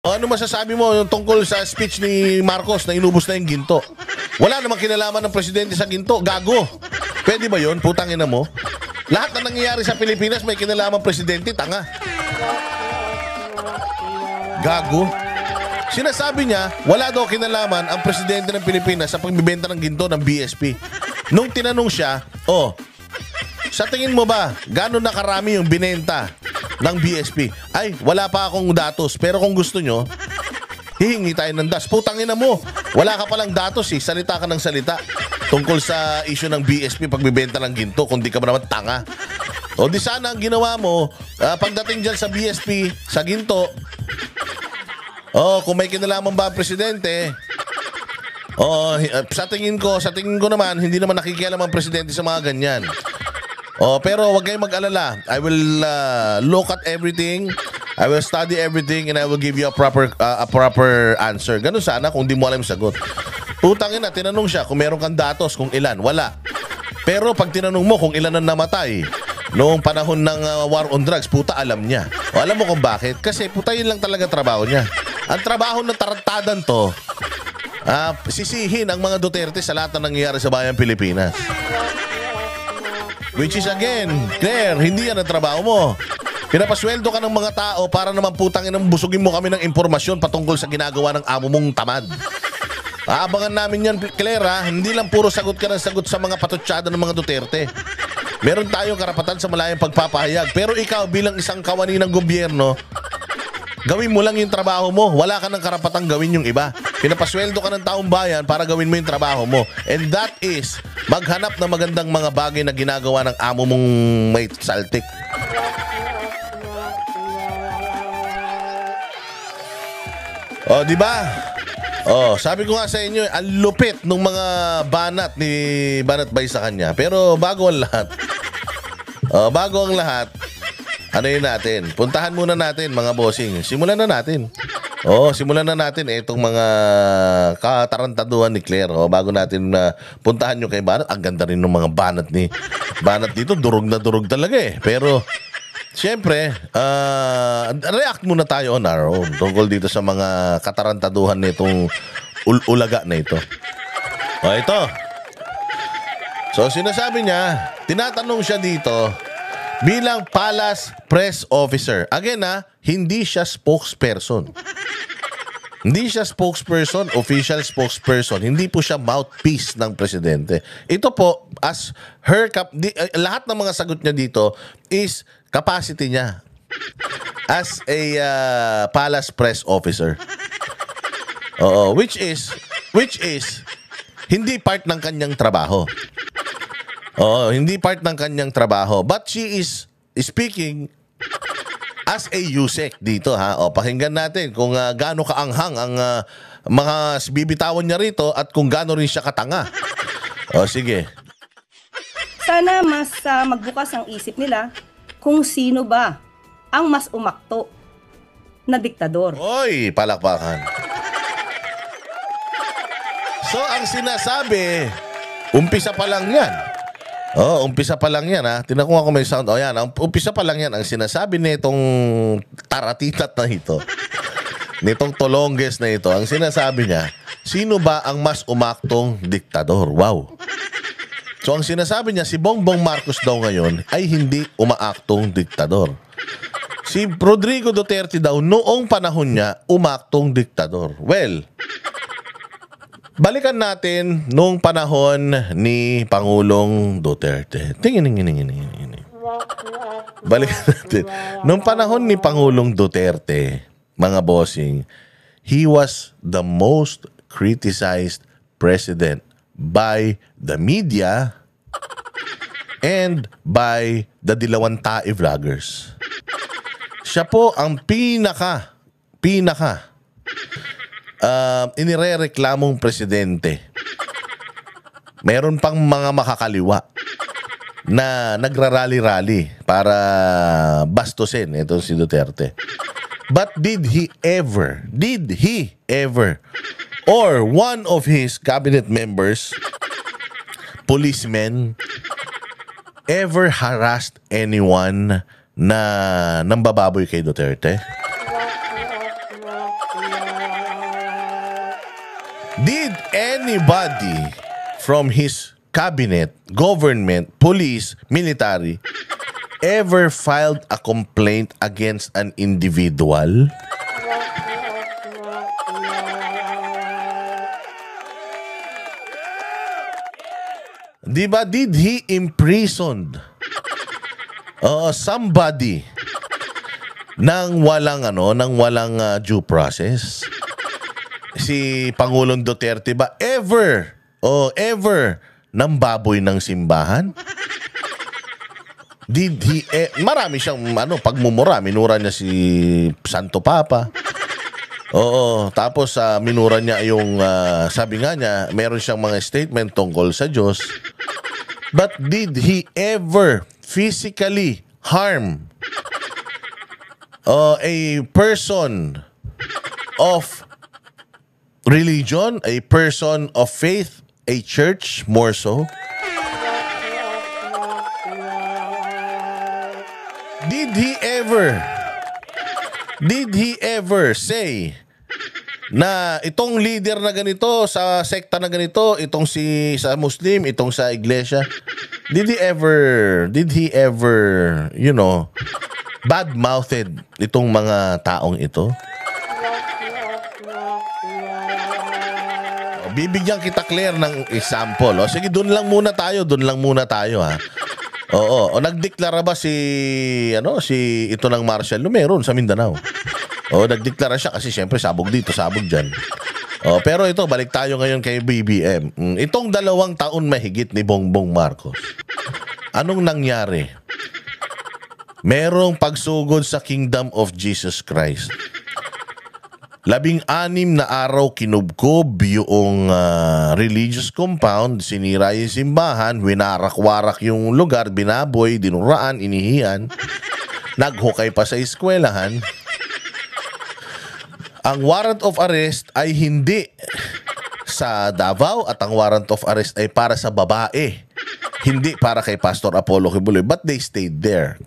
Ano masasabi mo yung tungkol sa speech ni Marcos na inubos na yung ginto? Wala namang kinalaman ng presidente sa ginto. Gago. Pwede ba yun? Putang ina mo. Lahat na nangyayari sa Pilipinas may kinalaman presidente. Tanga. Gago. Sinasabi niya, wala daw kinalaman ang presidente ng Pilipinas sa pagbibenta ng ginto ng BSP. Nung tinanong siya, sa tingin mo ba, gano'n na karami yung binenta ng BSP? Ay, wala pa akong datos. Pero kung gusto nyo, hihingi tayo ng das. Putang ina mo, wala ka palang datos eh. Salita ka ng salita tungkol sa issue ng BSP pagbibenta ng ginto, kung di ka ba naman tanga. O di sana ang ginawa mo, pagdating dyan sa BSP, sa ginto, kung may kinalaman ba ang presidente, sa tingin ko naman, hindi naman nakikialam ang presidente sa mga ganyan. Pero wag kayong mag-alala. I will look at everything. I will study everything and I will give you a proper answer. Ganun sana kung di mo alam yung sagot. Putang ina, tinanong siya kung meron kang datos, kung ilan. Wala. Pero pag tinanong mo kung ilan ang namatay noong panahon ng war on drugs, puta alam niya. Alam mo kung bakit? Kasi puta yun lang talaga trabaho niya. Ang trabaho ng tarantadan to, sisihin ang mga Duterte sa lahat na nangyayari sa bayang Pilipinas. Which is again, Claire, hindi yan ang trabaho mo. Pinapasweldo ka ng mga tao para naman putang inang busugin mo kami ng impormasyon patungkol sa ginagawa ng amo mong tamad. Aabangan namin yan, Claire, hindi lang puro sagot ka ng sagot sa mga patutsada ng mga Duterte. Meron tayong karapatan sa malayang pagpapahayag. Pero ikaw bilang isang kawani ng gobyerno, gawin mo lang yung trabaho mo. Wala ka ng karapatang gawin yung iba. Pinapasweldo ka ng taong bayan para gawin mo yung trabaho mo. And that is maghanap ng magandang mga bagay na ginagawa ng amo mong may saltik. Di ba? Sabi ko nga sa inyo, ang lupit ng mga banat ni Banat Bay sa kanya. Pero bago ang lahat, ano yun natin? Puntahan muna natin mga bossing. Simulan na natin. Simulan na natin itong mga katarantaduhan ni Claire. Bago natin puntahan nyo kay Banat. Ang ganda rin ng mga Banat dito. Durog na durog talaga eh. Pero, siyempre, react muna tayo on our own tungkol dito sa mga katarantaduhan nitong ulaga na ito. Ito. So, sinasabi niya, tinatanong siya dito, bilang Palace Press Officer. Again hindi siya spokesperson. Hindi siya spokesperson, official spokesperson. Hindi po siya mouthpiece ng presidente. Ito po, as her lahat ng mga sagot niya dito is capacity niya as a Palace Press Officer. Which is hindi part ng kanyang trabaho. Hindi part ng kanyang trabaho. But she is speaking as a USEC dito pakinggan natin kung gaano kaanghang ang mga bibitawan niya rito at kung gaano rin siya katanga. Sige. Sana mas magbukas ang isip nila kung sino ba ang mas umakto na diktador. Oy, palakpakan. So, ang sinasabi, umpisa pa lang yan. Umpisa pa lang yan Tinan ko nga kung may sound. Yan. Umpisa pa lang yan. Ang sinasabi nitong taratitat na ito, nitong tolongges na ito, ang sinasabi niya, sino ba ang mas umaktong diktador? Wow. So ang sinasabi niya, si Bongbong Marcos daw ngayon ay hindi umaaktong diktador. Si Rodrigo Duterte daw noong panahon niya umaktong diktador. Well, balikan natin nung panahon ni Pangulong Duterte. Balikan natin. Nung panahon ni Pangulong Duterte, mga bossing, he was the most criticized president by the media and by the Dilawan Tae vloggers. Siya po ang pinaka inirereklamong presidente. Meron pang mga makakaliwa na nagrarally-rally para bastusin itong si Duterte. But did he ever, or one of his cabinet members, policemen, ever harassed anyone na nambababoy kay Duterte? Did anybody from his cabinet, government, police, military ever filed a complaint against an individual? Diba, did he imprisoned somebody nang walang due process? Si Pangulong Duterte ba ever ng baboy ng simbahan? Did he marami siyang pagmumura, minura niya si Santo Papa. Oo, tapos minura niya yung sabi nga niya, meron siyang mga statement tungkol sa Diyos. But did he ever physically harm a person of religion, a person of faith, a church more so? Did he ever say na itong leader na ganito sa sekta na ganito, itong sa Muslim, itong sa iglesia, did he ever, bad-mouthed itong mga taong ito? Bibigyan kita, Claire, ng example. Sige, doon lang muna tayo, ha. Oo, nagdeklara ba si ito ng Marshal Lumeron sa Mindanao? Nagdeklara siya kasi siyempre sabog dito, sabog diyan. Pero ito, balik tayo ngayon kay BBM. Itong 2 taon mahigit ni Bongbong Marcos. Anong nangyari? Merong pagsugod sa Kingdom of Jesus Christ. 16 na araw kinubkob yung religious compound, sinira yung simbahan, winarak-warak yung lugar, binaboy, dinuraan, inihian, naghukay pa sa eskwelahan. Ang warrant of arrest ay hindi sa Davao at ang warrant of arrest ay para sa babae. Hindi para kay Pastor Apollo Kibuloy, but they stayed there.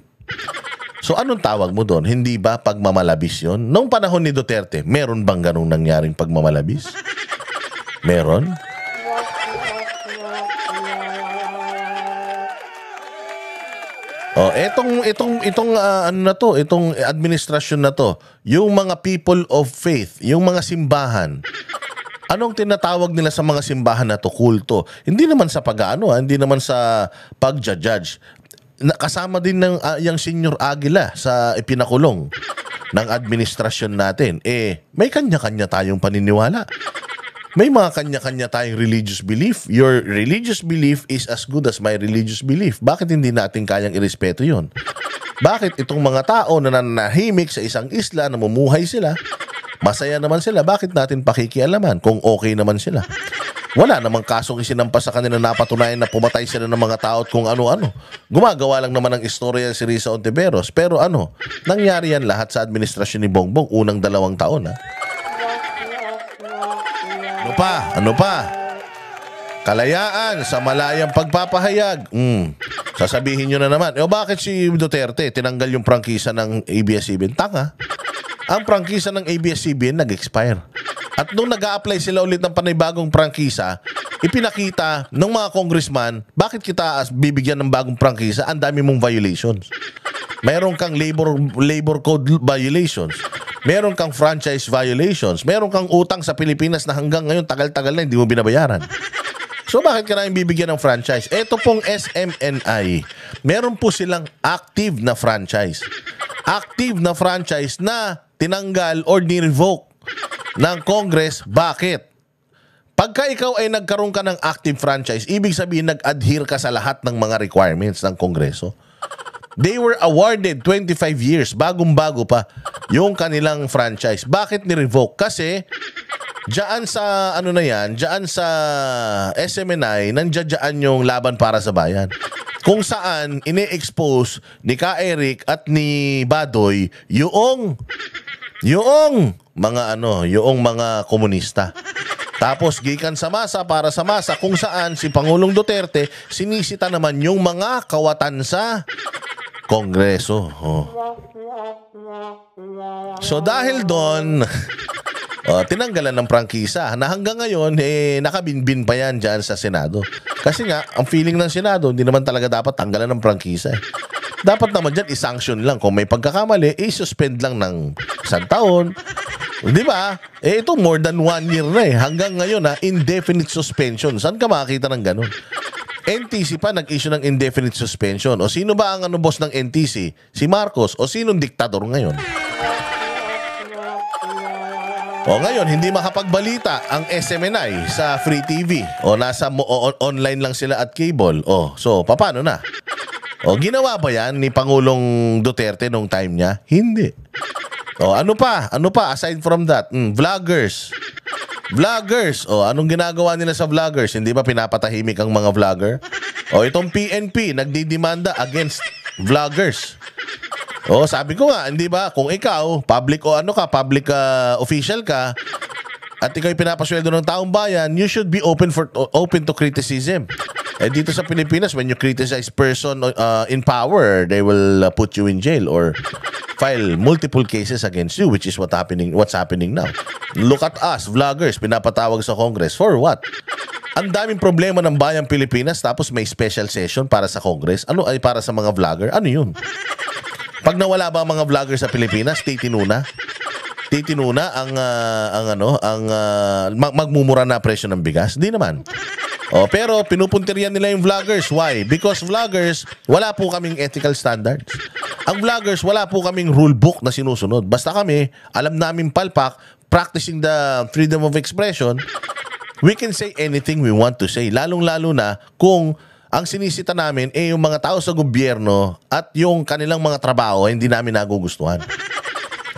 So anong tawag mo doon? Hindi ba pagmamalabis yun? Noong panahon ni Duterte, meron bang ganung nangyaring pagmamalabis? Meron? Itong administrasyon na to, yung mga people of faith, yung mga simbahan, anong tinatawag nila sa mga simbahan na to? Kulto. Hindi naman sa hindi naman sa pagja-judge. Kasama din ng yung Senior Aguila sa ipinakulong ng administrasyon natin. May kanya-kanya tayong paniniwala. May mga kanya-kanya tayong religious belief. Your religious belief is as good as my religious belief. Bakit hindi natin kayang irespeto yun? Bakit itong mga tao na nanahimik sa isang isla, namumuhay sila, masaya naman sila, bakit natin pakikialaman kung okay naman sila? Wala namang kasong isinampas sa kanila, napatunayan na pumatay sila ng mga tao at kung ano-ano. Gumagawa lang naman ng istorya si Risa Ontiveros. Pero nangyari yan lahat sa administrasyon ni Bongbong unang 2 taon. Ano pa? Kalayaan sa malayang pagpapahayag. Sasabihin nyo na naman, bakit si Duterte tinanggal yung prangkisa ng ABS-CBN? Tanga. Ang prangkisa ng ABS-CBN nag-expire. At nung nag-a-apply sila ulit ng panibagong prangkisa, ipinakita ng mga congressman, bakit kita bibigyan ng bagong prangkisa? Ang dami mong violations. Meron kang labor code violations. Meron kang franchise violations. Meron kang utang sa Pilipinas na hanggang ngayon tagal-tagal na hindi mo binabayaran. So bakit ka na bibigyan ng franchise? Ito pong SMNI, meron po silang active na franchise. Active na franchise na tinanggal or ni-revoke ng Congress. Bakit? Pagka ikaw ay nagkaroon ka ng active franchise, ibig sabihin nag-adhere ka sa lahat ng mga requirements ng Kongreso. They were awarded 25 years, bagong-bago pa yung kanilang franchise. Bakit ni-revoke? Kasi diyan sa diyan sa SMNI, nandiyan yung laban para sa bayan. Kung saan ini-expose ni Ka Eric at ni Badoy yung mga komunista. Tapos gikan sa masa para sa masa, kung saan si Pangulong Duterte sinisita naman yung mga kawatan sa Kongreso. So dahil doon, tinanggalan ng prangkisa na hanggang ngayon, nakabinbin pa yan dyan sa Senado. Kasi nga, ang feeling ng Senado, hindi naman talaga dapat tanggalan ng prangkisa. Dapat naman dyan, isanction lang. Kung may pagkakamali, i-suspend lang ng 1 taon. Di ba? Ito more than 1 year na Hanggang ngayon, indefinite suspension. Saan ka makakita ng ganun? NTC pa nag-issue ng indefinite suspension. O sino ba ang boss ng NTC? Si Marcos o sinong diktador ngayon? O ngayon, hindi makapagbalita ang SMNI sa Free TV. O nasa online lang sila at cable. O, so, paano na? O, ginawa ba yan ni Pangulong Duterte nung time niya? Hindi. O, ano pa? Ano pa aside from that? Vloggers. Vloggers. O, anong ginagawa nila sa vloggers? Hindi ba pinapatahimik ang mga vlogger? O, itong PNP, nagdidemanda against vloggers. O, sabi ko nga, hindi ba, kung ikaw, public o public official ka, at ikaw ay pinapasweldo ng taong bayan, you should be open to criticism. Dito sa Pilipinas, when you criticize person in power, they will put you in jail or file multiple cases against you, which is what's happening now. Look at us, vloggers, pinapatawag sa Congress. For what? Ang daming problema ng bayang Pilipinas, tapos may special session para sa Congress. Ano ay para sa mga vlogger? Ano yun? Pag nawala ba ang mga vlogger sa Pilipinas, titinuna ang magmumura na presyo ng bigas? Di naman. Pero pinupuntiryan nila yung vloggers. Why? Because vloggers, wala po kaming ethical standards. Ang vloggers, wala po kaming rule book na sinusunod. Basta kami, alam namin palpak, practicing the freedom of expression, we can say anything we want to say. Lalong-lalo na kung ang sinisita namin yung mga tao sa gobyerno at yung kanilang mga trabaho hindi namin nagugustuhan.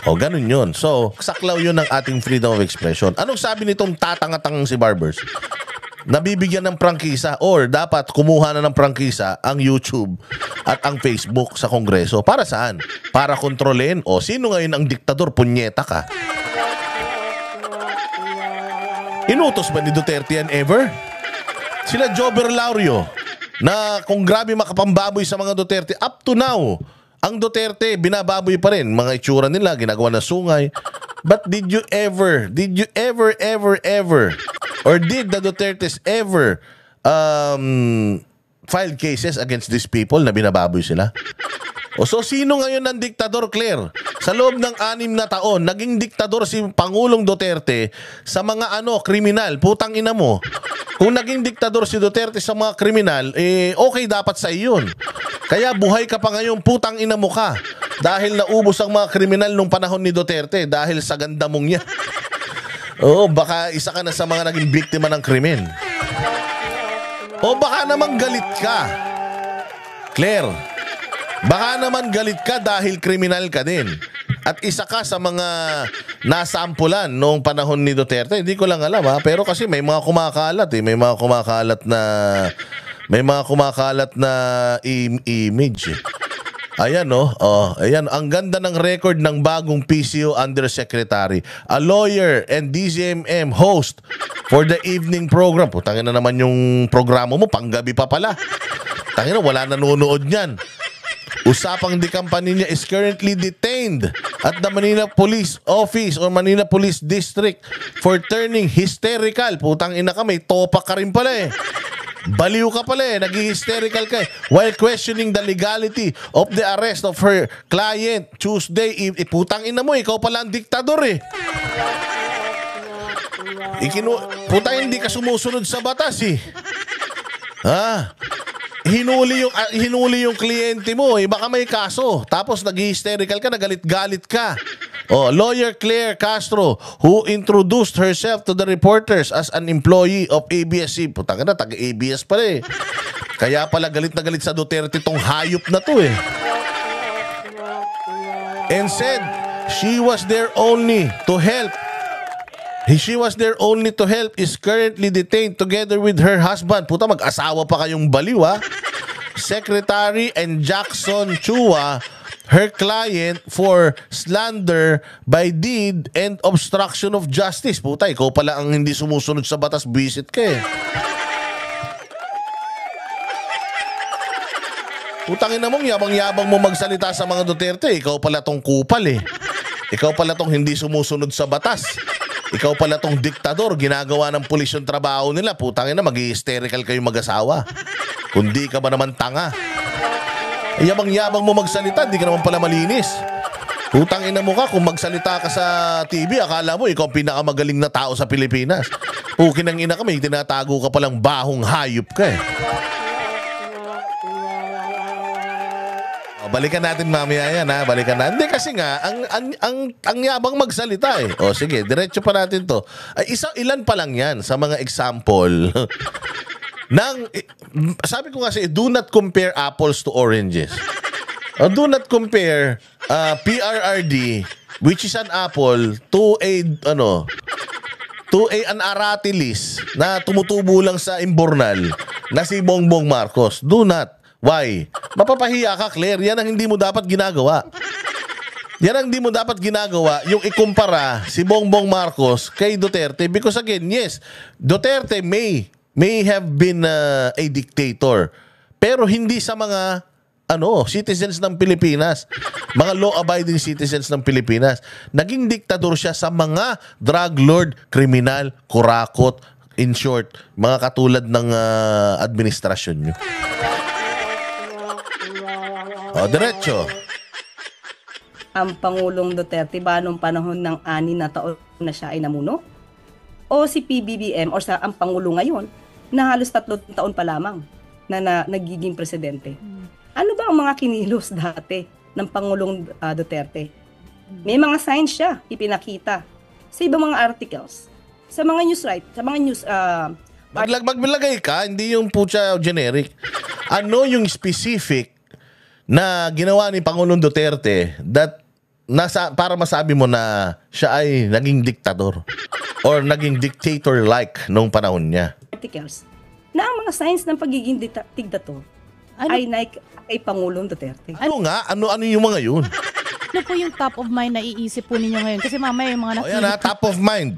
Ganun yun. So, saklaw yun ng ating freedom of expression. Anong sabi nitong tatangatangang si Barbers? Nabibigyan ng prangkisa or dapat kumuha na ng prangkisa ang YouTube at ang Facebook sa Kongreso. Para saan? Para kontrolin? Sino ngayon ang diktador? Punyeta ka. Inutos ba ni Duterte yan ever? Sila Jobber Laurio na kung grabe makapambaboy sa mga Duterte, up to now, ang Duterte, binababoy pa rin. Mga itsura nila, ginagawa na sungay. But did you ever, or did the Dutertes ever file cases against these people na binababoy sila? So, sino ngayon ang diktador, Claire? Sa loob ng 6 na taon, naging diktador si Pangulong Duterte sa mga kriminal. Putang ina mo. Kung naging diktador si Duterte sa mga kriminal, okay dapat sa iyon. Kaya buhay ka pa ngayon, putang ina mo ka. Dahil naubos ang mga kriminal nung panahon ni Duterte dahil sa ganda mong niya. Baka isa ka na sa mga naging biktima ng krimen. Baka naman galit ka, Claire. Baka naman galit ka dahil kriminal ka din. At isa ka sa mga nasampulan noong panahon ni Duterte. Hindi ko lang alam pero kasi may mga kumakalat May mga kumakalat na image. Ayan ayan, ang ganda ng record ng bagong PCO Undersecretary. A lawyer and DZMM host for the evening program. Putangin na naman yung programa mo, panggabi pa pala. Tangin na, wala nanonood niyan. Usapang Dicampanilla is currently detained at the Manila Police Office or Manila Police District for turning hysterical. Putang ina ka, may topak ka rin pala Baliw ka pala nag-hysterical ka while questioning the legality of the arrest of her client Tuesday. Putang ina mo, ikaw pala ang diktador Putang, hindi ka sumusunod sa batas Hinuli yung kliyente mo baka may kaso. Tapos nag-hysterical ka, nagalit-galit ka. Lawyer Claire Castro, who introduced herself to the reporters as an employee of ABS-CBN. Putang na, taga-ABS pala Kaya pala galit na galit sa Duterte tong hayop na to And said she was there only to help. Is currently detained together with her husband. Puta, mag-asawa pa kayong baliw Secretary and Jackson Chua, her client, for slander by deed and obstruction of justice. Puta, ikaw pala ang hindi sumusunod sa batas, visit ka Utangin na mong yabang-yabang mo magsalita sa mga Duterte. Ikaw pala tong kupal eh. Ikaw pala tong hindi sumusunod sa batas. Ikaw pala tong diktador. Ginagawa ng pulis yung trabaho nila. Putangin na, mag-hysterical kayo mag-asawa. Kundi ka ba naman tanga? Yabang-yabang mo magsalita, hindi ka naman pala malinis. Putangin na mo ka, kung magsalita ka sa TV, akala mo ikaw ang pinakamagaling na tao sa Pilipinas. Pukin ng ina ka, may tinatago ka palang bahong hayop ka eh. Balikan natin mamaya yan ha, balikan natin. Hindi kasi nga, ang yabang magsalita eh. O sige, diretso pa natin to. Ay, ilan pa lang yan sa mga example sabi ko kasi, do not compare apples to oranges. Do not compare PRRD, which is an apple, to an aratilis na tumutubo lang sa imbornal na si Bongbong Marcos. Do not. Why? Mapapahiya ka, Claire. Yan ang hindi mo dapat ginagawa. Yan ang hindi mo dapat ginagawa, yung ikumpara si Bongbong Marcos kay Duterte. Because again, yes, Duterte may have been a dictator. Pero hindi sa mga citizens ng Pilipinas. Mga law-abiding citizens ng Pilipinas. Naging diktador siya sa mga drug lord, kriminal, kurakot, in short, mga katulad ng administrasyon nyo. Diretso. Ang Pangulong Duterte ba nung panahon ng 6 na taon na siya ay namuno? O si PBBM o ang Pangulo ngayon na halos 3 taon pa lamang na nagiging presidente? Ano ba ang mga kinilos dati ng Pangulong Duterte? May mga signs siya ipinakita sa ibang mga articles, sa mga news sa mga news Maglagay ka, hindi yung putya generic. Ano yung specific na ginawa ni Pangulong Duterte para masabi mo na siya ay naging diktador or naging dictator-like nung panahon niya? Articles na ang mga signs ng pagiging diktator ay kay Pangulong Duterte. Ano nga? Ano yung mga yun? Ano po yung top of mind na iisip po ninyo ngayon? Kasi mamaya yung mga nakikinig. Top of mind.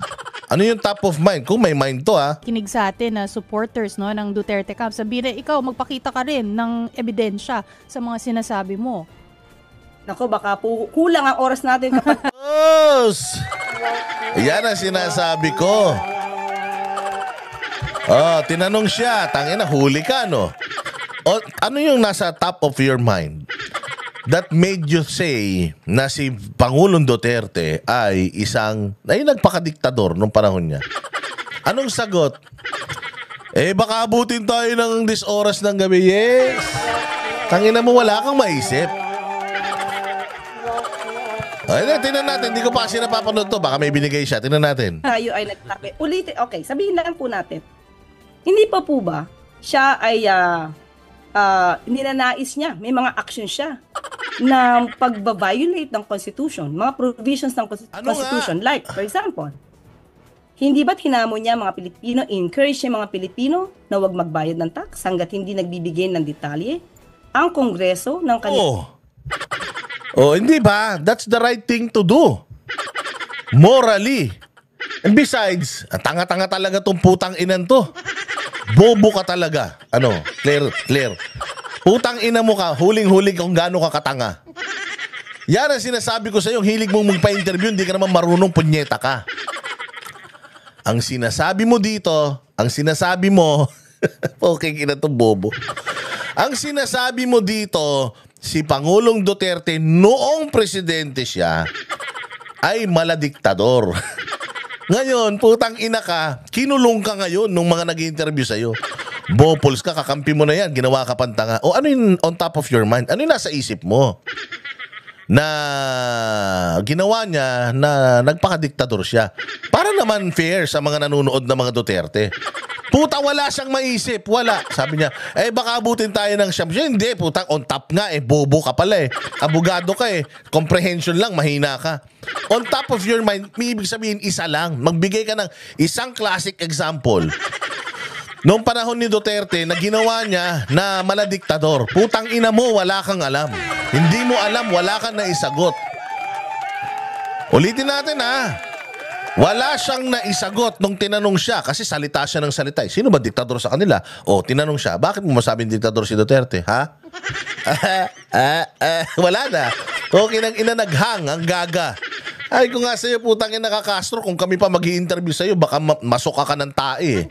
Ano yung top of mind? Kung may mind to kinig sa atin na supporters ng Duterte camp. Sabihin na ikaw, magpakita ka rin ng ebidensya sa mga sinasabi mo. Nako, baka po kulang ang oras natin kapag... Yan ang sinasabi ko. Tinanong siya, tangina, huli ka, no? Ano yung nasa top of your mind that made you say na si Pangulong Duterte ay nagpakadiktador nung panahon niya? Anong sagot? Baka abutin tayo ng 10 oras ng gabi. Yes. Tangina mo, wala kang maisip. Tingnan natin. Hindi ko pa kasi napapanood to. Baka may binigay siya. Tingnan natin. Tayo ay nagsabi. Ulitin. Okay, sabihin lang po natin. Hindi pa po ba siya ay ninanais niya, may mga action siya na pagbabiolate ng Constitution, mga provisions ng Constitution. Like, for example, hindi ba't hinamon niya mga Pilipino, encourage niya mga Pilipino na huwag magbayad ng tax hanggat hindi nagbibigay ng detalye ang Kongreso ng kanilang... Hindi ba? That's the right thing to do. Morally. And besides, tanga-tanga talaga tong putang inan to. Bobo ka talaga. Claire. Putang ina mo ka, huling-huling kung gaano ka katanga. Yan ang sinasabi ko sa iyo, hilig mong magpa-interview, hindi ka naman marunong, punyeta ka. Ang sinasabi mo dito, okay, ina to bobo. Ang sinasabi mo dito, si Pangulong Duterte noong presidente siya ay maladiktador. Ngayon, putang ina ka, kinulong ka ngayon nung mga nag-interview sa'yo. Bopols ka, kakampi mo na yan, ginawa ka pantanga. Ano yung on top of your mind? Ano yung nasa isip mo? Na ginawa niya na nagpakadiktador siya. Para naman fair sa mga nanonood na mga Duterte. Puta, wala siyang maisip. Wala. Sabi niya, baka abutin tayo ng siyam. Hindi, putang, on top nga bobo ka pala Abogado ka Comprehension lang, mahina ka. On top of your mind, may ibig sabihin, isa lang. Magbigay ka ng isang classic example. Noong panahon ni Duterte, na ginawa niya na maladiktador. Putang ina mo, wala kang alam. Hindi mo alam, wala kang naisagot. Ulitin natin Wala siyang naisagot nung tinanong siya kasi salita siya ng salita. Sino ba diktador sa kanila? O, tinanong siya, bakit mo masabing diktador si Duterte? Ha? Wala na. Okay nang ina naghang, ang gaga. Ay, kung nga sa'yo, putang ina ka Castro, kung kami pa mag-i-interview sa'yo, baka masuka ka ng tae.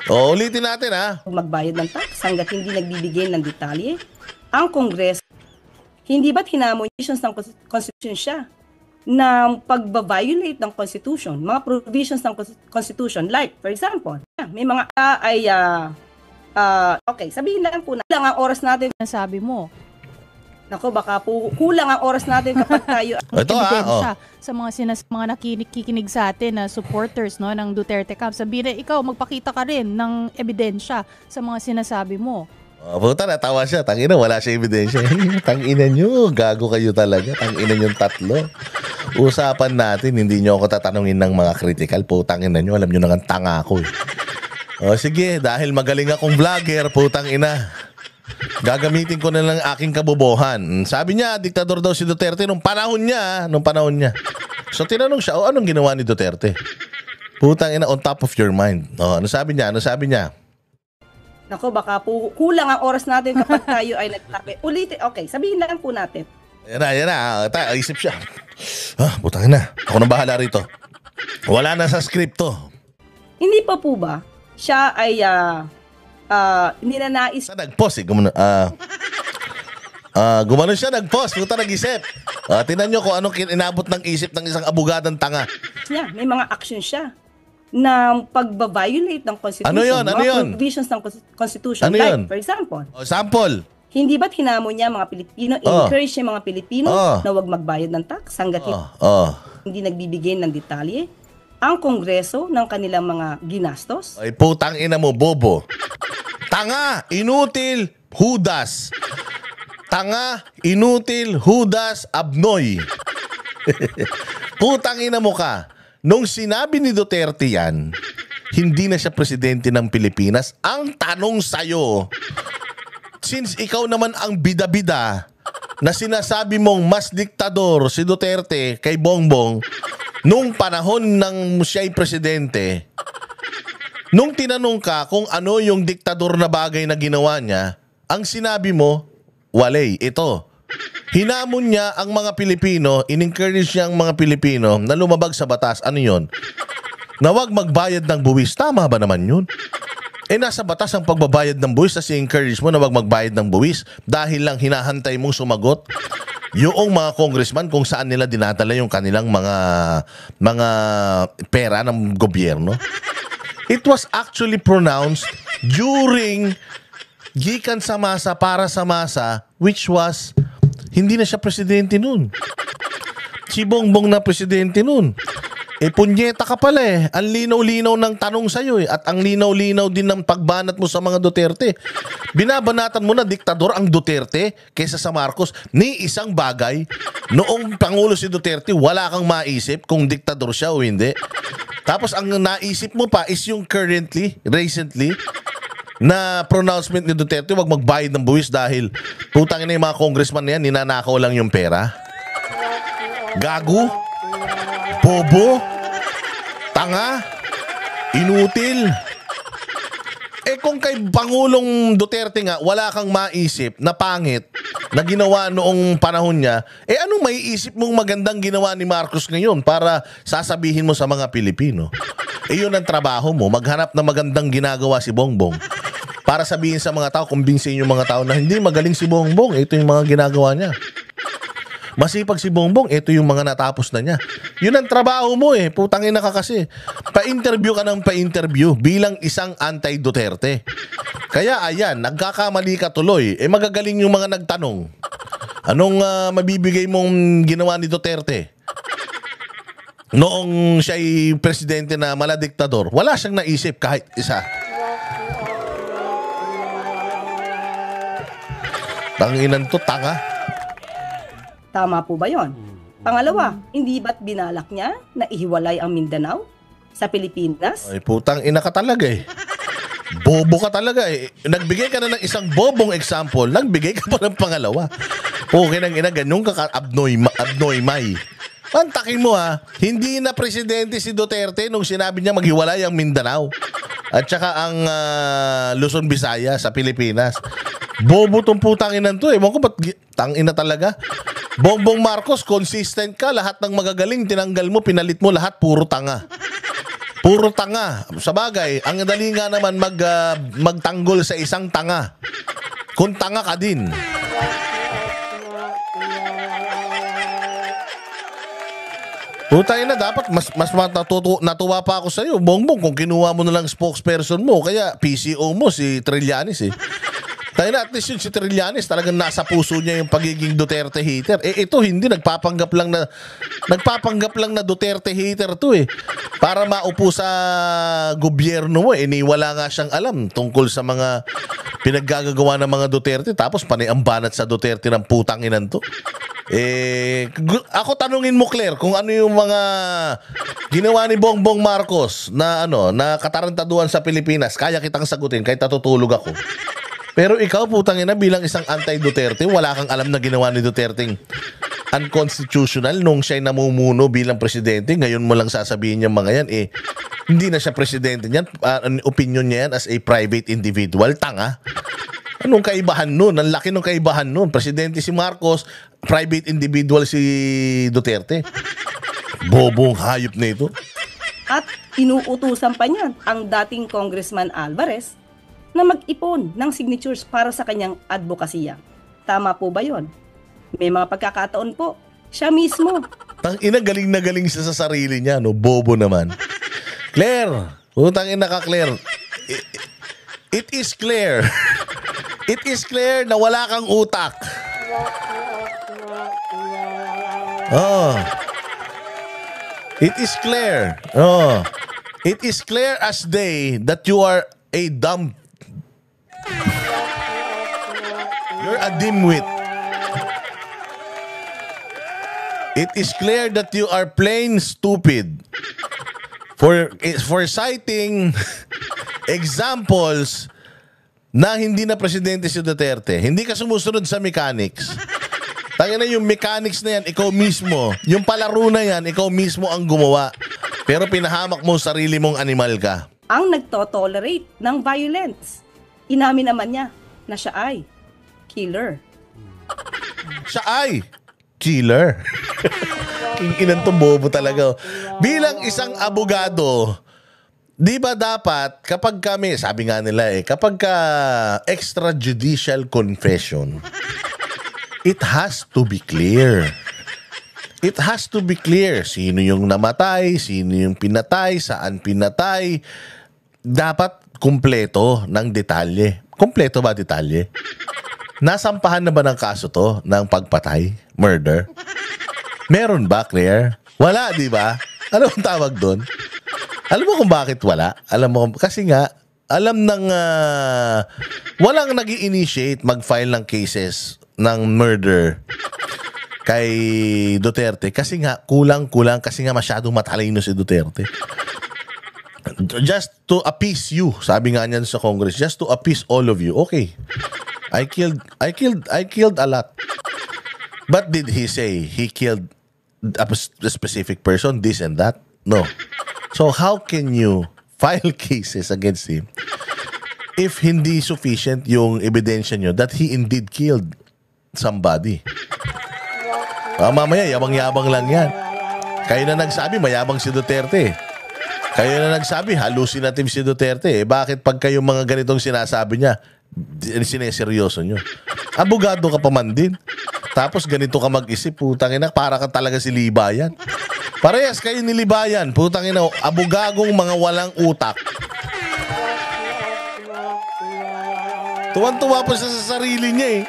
O, ulitin natin ha. Magbayad ng tax hanggat hindi nagbibigay ng detalye ang Kongreso. Hindi ba't hinamon ng Constitution siya na pagbabiolate ng Constitution, mga provisions ng Constitution, like, for example, may mga okay, sabihin lang po na kulang ang oras natin. Nasabi mo. Nako, baka po kulang ang oras natin kapag tayo Ito Ebidensya sa mga nakikinig sa atin na supporters no ng Duterte camp. Sabihin na ikaw magpakita ka rin ng ebidensya sa mga sinasabi mo. Puta, natawa siya. Tangina, wala siya ebidensya. Tangina nyo, gago kayo talaga. Tangina nyo tatlo. Usapan natin, hindi nyo ako tatanungin ng mga critical. Putang ina nyo, alam nyo nang tanga ako eh. O sige, dahil magaling akong vlogger, putang ina. Gagamitin ko na lang aking kabobohan. Sabi niya, diktador daw si Duterte nung panahon niya. So tinanong siya, anong ginawa ni Duterte? Putang ina, on top of your mind. Ano sabi niya? Nako, baka po kulang ang oras natin kapag tayo ay nagsabi. Ulitin, okay, sabihin lang po natin. Yan na. Isip siya. Putang ina. Ako na bahala rito. Wala na sa script to. Hindi pa po ba siya ay ninanais Sa nag-post eh. Gumano siya nag-post. Puta nag-isip. Tinan nyo kung anong inabot ng isip ng isang abogadang tanga. niya, may mga action siya na pagbabiolate ng Constitution. Ano yun? Mga provisions ng Constitution. Ano like, yun? for example, Sample. hindi ba't hinamon niya mga Pilipino, encourage niya mga Pilipino na huwag magbayad ng tax hanggat hindi nagbibigay ng detalye ang Kongreso ng kanilang mga ginastos? Ay putang ina mo, bobo. Tanga, inutil, hudas. Tanga, inutil, hudas, abnoy. Putang ina mo ka. Nung sinabi ni Duterte yan, hindi na siya presidente ng Pilipinas. Ang tanong sa'yo, since ikaw naman ang bida-bida na sinasabi mong mas diktador si Duterte kay Bongbong nung panahon ng siya'y presidente, nung tinanong ka kung ano yung diktador na bagay na ginawa niya, ang sinabi mo, walay, ito. Hinamon niya ang mga Pilipino, in-encourage niya ang mga Pilipino na lumabag sa batas. Ano yun? Na wag magbayad ng buwis. Tama ba naman yun? Nasa batas ang pagbabayad ng buwis, tapos i-encourage mo na wag magbayad ng buwis dahil lang hinahantay mong sumagot yung mga congressman kung saan nila dinadala yung kanilang mga pera ng gobyerno. It was actually pronounced during gikan sa masa para sa masa, which was hindi na siya presidente nun. Si Bongbong na presidente nun. Punyeta ka pala eh. Ang linaw-linaw ng tanong sa'yo eh. At ang linaw-linaw din ng pagbanat mo sa mga Duterte. Binabanatan mo na diktador ang Duterte kaysa sa Marcos. Ni isang bagay, noong Pangulo si Duterte, wala kang maisip kung diktador siya o hindi. Tapos ang naisip mo pa is yung recently, na pronouncement ni Duterte, wag magbayad ng buwis dahil putang ina yung mga congressman na yan, ninanakaw lang yung pera. Gago, bobo, tanga, inutil. Kung kay Pangulong Duterte nga, wala kang maisip na pangit na ginawa noong panahon niya, anong maiisip mong magandang ginawa ni Marcos ngayon para sasabihin mo sa mga Pilipino? Yun ang trabaho mo, maghanap na magandang ginagawa si Bongbong. Para sabihin sa mga tao, kumbinsin yung mga tao na hindi magaling si Bongbong, ito yung mga ginagawa niya. Masipag si Bongbong, ito yung mga natapos na niya. Yun ang trabaho mo eh, putangin na ka kasi. Pa-interview ka ng pa-interview bilang isang anti-Duterte. Kaya ayan, nagkakamali ka tuloy. Magagaling yung mga nagtanong. Anong mabibigay mong ginawa ni Duterte? Noong siya'y presidente na maladiktador, wala siyang naisip kahit isa. Tanginan to, tanga. Tama po ba yon? Pangalawa, hindi ba't binalak niya na ihiwalay ang Mindanao sa Pilipinas? Ay, putang ina ka talaga eh. Bobo ka talaga eh. Nagbigay ka na ng isang bobong example, nagbigay ka pa ng pangalawa. Okay nang ina, ganun ka abnoy may. Pantakin mo ha, hindi na presidente si Duterte nung sinabi niya maghiwalay ang Mindanao at saka ang Luzon, Visayas sa Pilipinas. Bobo tong putang inan to. Ewan ko ba't tangina talaga. Bongbong Marcos, consistent ka. Lahat ng magagaling, tinanggal mo, pinalit mo, lahat puro tanga. Puro tanga. Sa bagay, ang dali nga naman magtanggol sa isang tanga. Kung tanga ka din. Putay na, dapat mas natuwa pa ako sa iyo, Bongbong, kung kinuha mo na lang spokesperson mo, kaya PCO mo si Trillanes eh. Tayo na, at least yun si Trillanes, talagang nasa puso niya yung pagiging Duterte hater. Eh ito hindi, nagpapanggap lang na Duterte hater to eh. Para maupo sa gobyerno mo eh, wala nga siyang alam tungkol sa mga pinaggagawa ng mga Duterte, tapos paniambanat sa Duterte ng putang inan to. Ako tanungin mo, Claire, kung ano yung mga ginawa ni Bongbong Marcos na na katarantaduhan sa Pilipinas, kaya kitang sagutin kahit natutulog ako. Pero ikaw, putang ina, bilang isang anti-Duterte, wala kang alam na ginawa ni Duterte unconstitutional nung siya'y namumuno bilang presidente. Ngayon mo lang sasabihin yung mga yan, hindi na siya presidente niyan. Opinion niya yan as a private individual. Tanga. Anong kaibahan nun? Ang laki ng kaibahan nun. Presidente si Marcos, private individual si Duterte. Bobong hayop na ito. At inuutusan pa niyan ang dating Congressman Alvarez na mag-ipon ng signatures para sa kanyang advokasya. Tama po ba yon? May mga pagkakataon po, siya mismo. Tang ina, galing na galing siya sa sarili niya, no? Bobo naman. Claire, utang ina ka, Claire. It is clear. It is clear na wala kang utak. Oh. It is clear. Oh. It is clear as day that you are a dumb. You're a dimwit. It is clear that you are plain stupid for citing examples na hindi na presidente si Duterte. Hindi ka sumusunod sa mechanics. Tangina na yung mechanics na yan, ikaw mismo. Yung palaro na yan, ikaw mismo ang gumawa. Pero pinahamak mo sarili mong animal ka. Ang nagtotolerate ng violence. Inamin naman niya na siya ay killer. Siya ay killer. Inginan to, bobo talaga. Bilang isang abogado, di ba dapat kapag kami, sabi nga nila kapag ka extrajudicial confession, it has to be clear. It has to be clear. Sino yung namatay, sino yung pinatay, saan pinatay. Dapat kumpleto ng detalye. Kumpleto ba detalye? Nasampahan na ba ng kaso to ng pagpatay? Murder? Meron ba, Claire? Wala, di ba? Ano ang tawag doon? Alam mo kung bakit wala? Alam mo, kasi nga, alam ng walang nag-i-initiate mag-file ng cases ng murder kay Duterte kasi nga kulang-kulang, kasi nga masyadong matalino si Duterte. Just to appease you, sabi nga niyan sa Congress, just to appease all of you. Okay. I killed a lot. But did he say he killed a specific person, this and that? No. So how can you file cases against him if hindi sufficient yung ebidensya nyo that he indeed killed somebody? Mamaya, yabang-yabang lang yan. Kayo na nagsabi, mayabang si Duterte. Kayo na nagsabi, hallucinative si Duterte. Bakit pag kayo mga ganitong sinasabi niya, sineseryoso nyo? Abogado ka pa man din. Tapos ganito ka mag-isip, putang ina, para ka talaga si Libayan. Parehas kayo ni Libayan, putang ina, abogagong mga walang utak. Tuwan-tuwa pa siya sa sarili niya eh.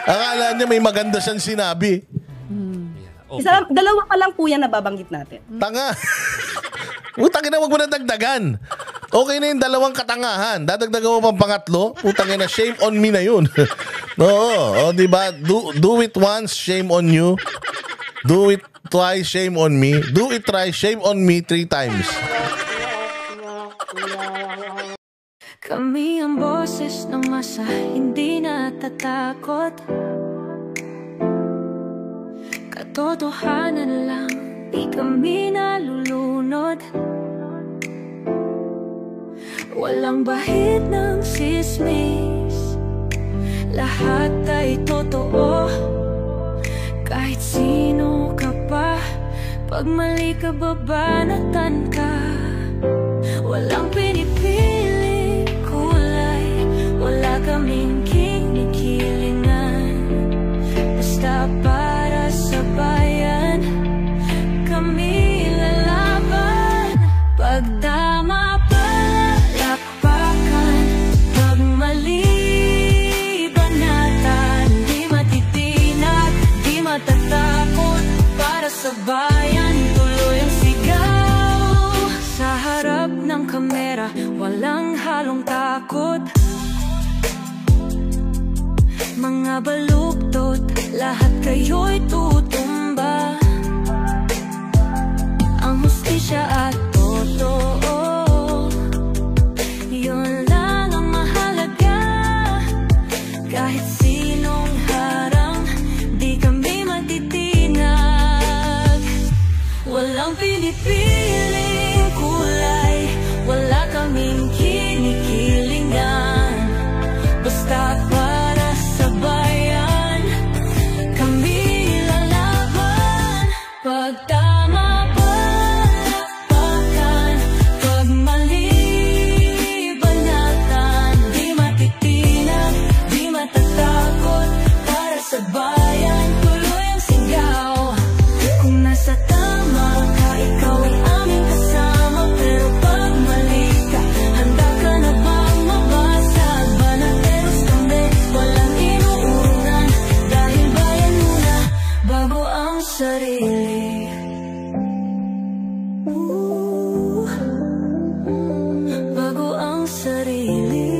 Akala niya may maganda siyang sinabi. Dalawa pa lang po yan nababanggit natin. Tanga. Putang ina, wag mo na dagdagan. Okay na yung dalawang katangahan. Dadagdagan mo pang pangatlo? Putang ina, shame on me na yun. Oo, diba? Do it once, shame on you. Do it twice, shame on me. Do it thrice, shame on me 3 times. Kami ang boses ng masa, hindi natatakot. Katotohanan lang di kami nalulunod. Walang bahid ng sismis, lahat ay totoo. Kahit sino ka pa, pag mali ka babanatan ka. Walang pinipili kulay, wala kaming kinikilingan. Basta para sa bayan, kami lalaban. Pag tama palakpakan, pag mali banatan. Di matitinag, di matatakot, para sa bayan tuloy ang sigaw. Sa harap ng kamera, walang halong takot. Mga baluktot, lahat kayo'y tutumba. Ang hustisya at totoo, yun lang ang mahalaga. Kahit sinong harang, di kami matitinag. Walang pinipiling kulay, wala kaming kinikilingan. Basta para sa bayan, kami lalaban. Pag tama palakpakan, pag mali banatan. Di matitinag, di matatakot, para sa bayan tuloy ang sigaw. Kung nasa tama ka, ikaw ay aming kasama. Pero pag mali ka, handa ka na bang mabasag? Banateros kami, walang inuunan. Dahil bayan muna, bago ang sarili. Bago ang sarili.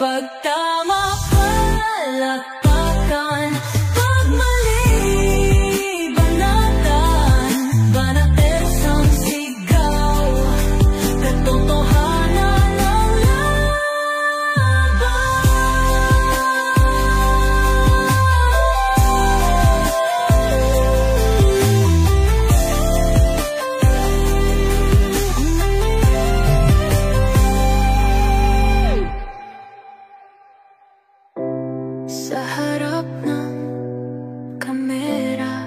Pag tama palakpakan, pag mali banatan. Banateros ang sigaw, katotohanan ang laban. Sa harap ng kamera,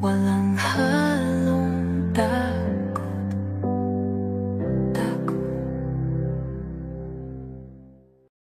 wala